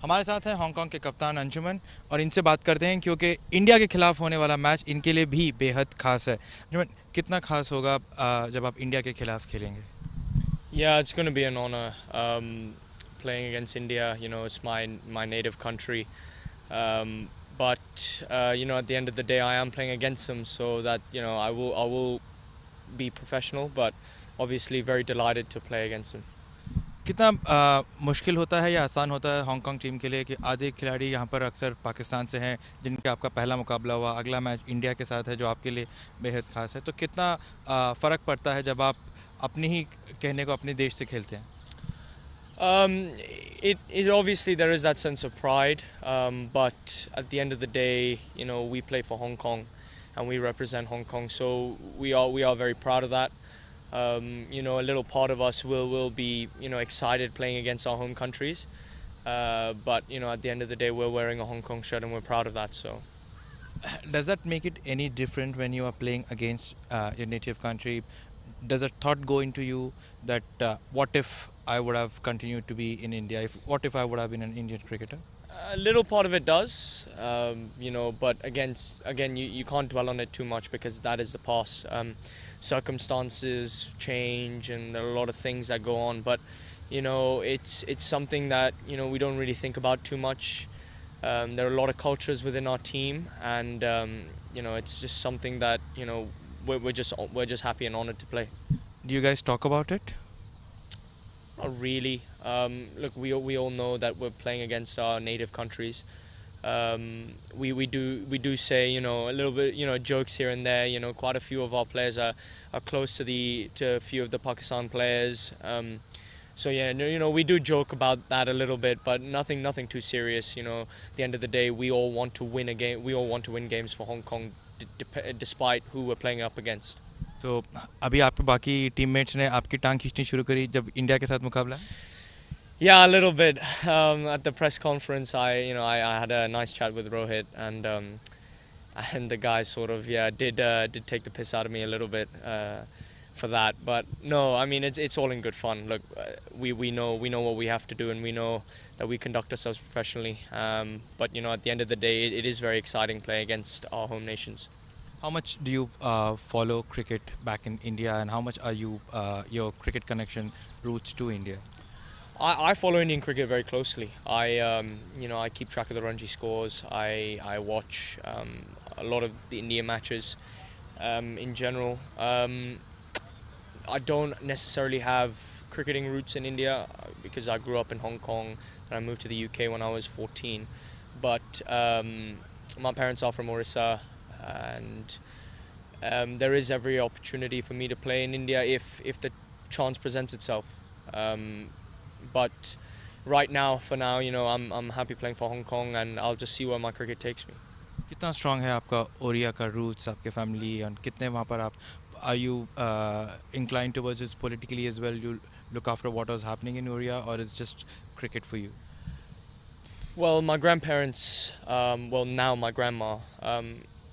हमारे साथ हैं हांगकांग के कप्तान अंशुमन और इनसे बात करते हैं क्योंकि इंडिया के खिलाफ होने वाला मैच इनके लिए भी बेहद खास है। अंशुमन, कितना खास होगा जब आप इंडिया के खिलाफ खेलेंगे? Yeah, it's going to be an honor playing against India. It's my native country. But at the end of the day, I am playing against them, so that I will be professional. But obviously, very delighted to play against them. कितना मुश्किल होता है या आसान होता है Hong Kong team के लिए कि आधे खिलाड़ी यहाँ पर अक्सर पाकिस्तान से हैं, जिनके आपका पहला मुकाबला हुआ, अगला मैच इंडिया के साथ है जो आपके लिए बेहद खास है, तो कितना फ़र्क पड़ता है जब आप अपनी ही कहने को अपने देश से खेलते हैं? It obviously there is that sense of pride, but at the end of the day, we play for Hong Kong, and we represent Hong Kong, so we are very proud of that. A little part of us will be excited playing against our home countries, but at the end of the day, we're wearing a Hong Kong shirt and we're proud of that. So. Does that make it any different when you are playing against your native country? Does a thought go into you that what if I would have continued to be in India? What if I would have been an Indian cricketer? A little part of it does, but again, you can't dwell on it too much because that is the past. Circumstances change, and there are a lot of things that go on. But it's something that we don't really think about too much. There are a lot of cultures within our team, and it's just something that we're just happy and honored to play. Do you guys talk about it? Not really. Look, we all know that we're playing against our native countries. We do say a little bit jokes here and there. Quite a few of our players are close to a few of the Pakistan players. So yeah, we do joke about that a little bit, but nothing too serious. At the end of the day, we all want to win a game. We all want to win games for Hong Kong, despite who we're playing up against. तो अभी आपके बाकी teammates ने आपकी टांग खींचनी शुरू करी जब इंडिया के साथ मुकाबला है? Yeah, a little bit. At the press conference, I had a nice chat with Rohit, and the guys sort of did take the piss out of me a little bit for that. But no, I mean it's all in good fun. Look, we know what we have to do, and we know that we conduct ourselves professionally. But at the end of the day, it is very exciting playing against our home nations. How much do you follow cricket back in India, and how much are you your cricket connection roots to India? I follow Indian cricket very closely. I keep track of the Ranji scores. I watch a lot of the India matches in general. I don't necessarily have cricketing roots in India because I grew up in Hong Kong and I moved to the UK when I was 14. But my parents are from Odisha, and there is every opportunity for me to play in India if the chance presents itself. But right now, for now, I'm happy playing for Hong Kong, and I'll just see where my cricket takes me. कितना strong है आपका ओरिया का roots आपके family, और कितने वहाँ पर आप are you inclined towards it politically as well? You look after what was happening in Oria, or it's just cricket for you? Well, my grandparents, now my grandma,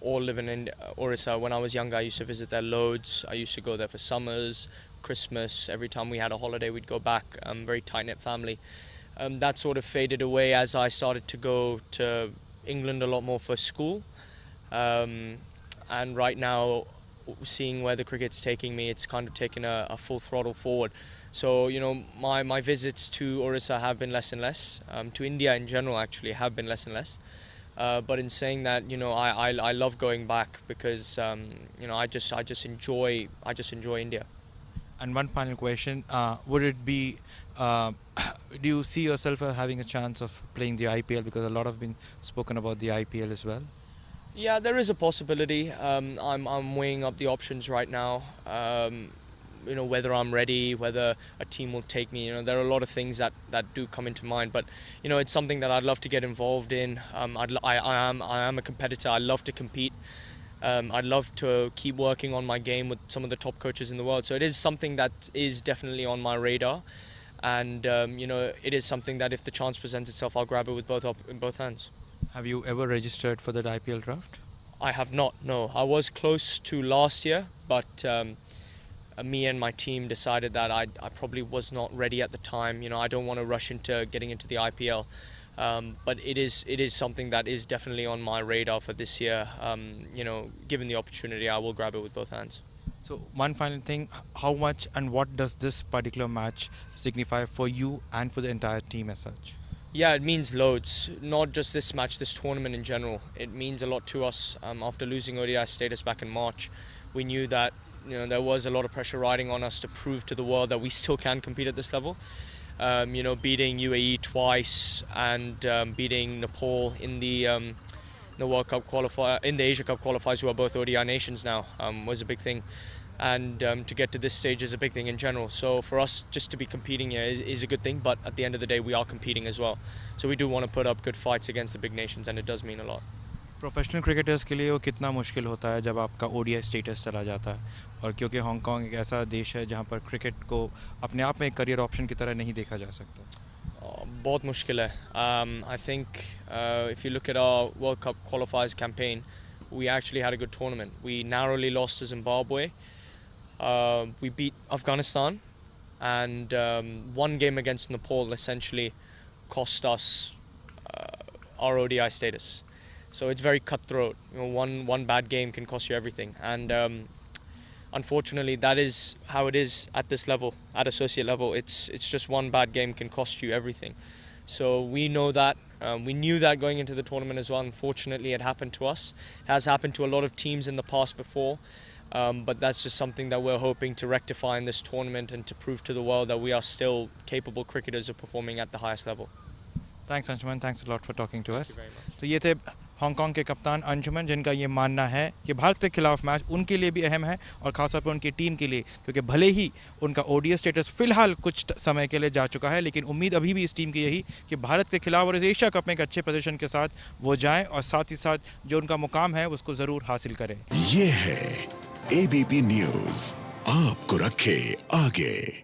all live in Orissa. When I was younger, I used to visit there loads. I used to go there for summers, Christmas. Every time we had a holiday, we'd go back. Very tight-knit family. That sort of faded away as I started to go to England a lot more for school. And right now, seeing where the cricket's taking me, it's kind of taken a full throttle forward. So, my visits to Orissa have been less and less. To India in general, actually, have been less and less. But in saying that, I love going back because, I just enjoy India. And one final question, would it be do you see yourself having a chance of playing the IPL, because a lot have been spoken about the IPL as well? Yeah, there is a possibility. I'm weighing up the options right now. Whether I'm ready, whether a team will take me. There are a lot of things that do come into mind. But it's something that I'd love to get involved in. I am a competitor. I love to compete. I'd love to keep working on my game with some of the top coaches in the world. So it is something that is definitely on my radar. And it is something that if the chance presents itself, I'll grab it with both hands. Have you ever registered for that IPL draft? I have not, no. I was close to last year, but me and my team decided that I probably was not ready at the time. I don't want to rush into getting into the IPL. But it is something that is definitely on my radar for this year. Given the opportunity, I will grab it with both hands. So one final thing, how much and what does this particular match signify for you and for the entire team as such? Yeah, it means loads. Not just this match, this tournament in general. It means a lot to us. After losing ODI status back in March, we knew that there was a lot of pressure riding on us to prove to the world that we still can compete at this level. Beating UAE twice and beating Nepal in the World Cup qualifier, in the Asia Cup qualifiers, who are both ODI nations now, was a big thing. And to get to this stage is a big thing in general. So for us, just to be competing here is a good thing, but at the end of the day, we are competing as well. So we do want to put up good fights against the big nations, and it does mean a lot. Professional cricketers के लिए वो कितना मुश्किल होता है जब आपका ODI status चला जाता है, और क्योंकि हांगकांग एक ऐसा देश है जहां पर क्रिकेट को अपने आप में एक करियर ऑप्शन की तरह नहीं देखा जा सकता. बहुत मुश्किल है. I think if you look at our World Cup qualifiers campaign, we actually had a good tournament. We narrowly lost to Zimbabwe. We beat Afghanistan, and one game against Nepal essentially cost us our ODI status. So it's very cutthroat. One bad game can cost you everything, and unfortunately, that is how it is at this level, at associate level. It's just one bad game can cost you everything. So we know that. We knew that going into the tournament as well. Unfortunately, it happened to us. It has happened to a lot of teams in the past before. But that's just something that we're hoping to rectify in this tournament and to prove to the world that we are still capable cricketers of performing at the highest level. Thanks Anshuman, thanks a lot for talking to us. Thank you very much. तो ये थे Hong Kong के कप्तान अंशुमन, जिनका ये मानना है कि भारत के खिलाफ मैच उनके लिए भी अहम है, और खासतौर पर उनकी टीम के लिए, क्योंकि भले ही उनका ओडीआई स्टेटस फिलहाल कुछ समय के लिए जा चुका है, लेकिन उम्मीद अभी भी इस टीम की यही कि भारत के खिलाफ और इस एशिया कप में एक अच्छे प्रदर्शन के साथ वो जाएं और साथ ही साथ जो उनका मुकाम है उसको ज़रूर हासिल करें. ये है एबीपी न्यूज़, आपको रखे आगे.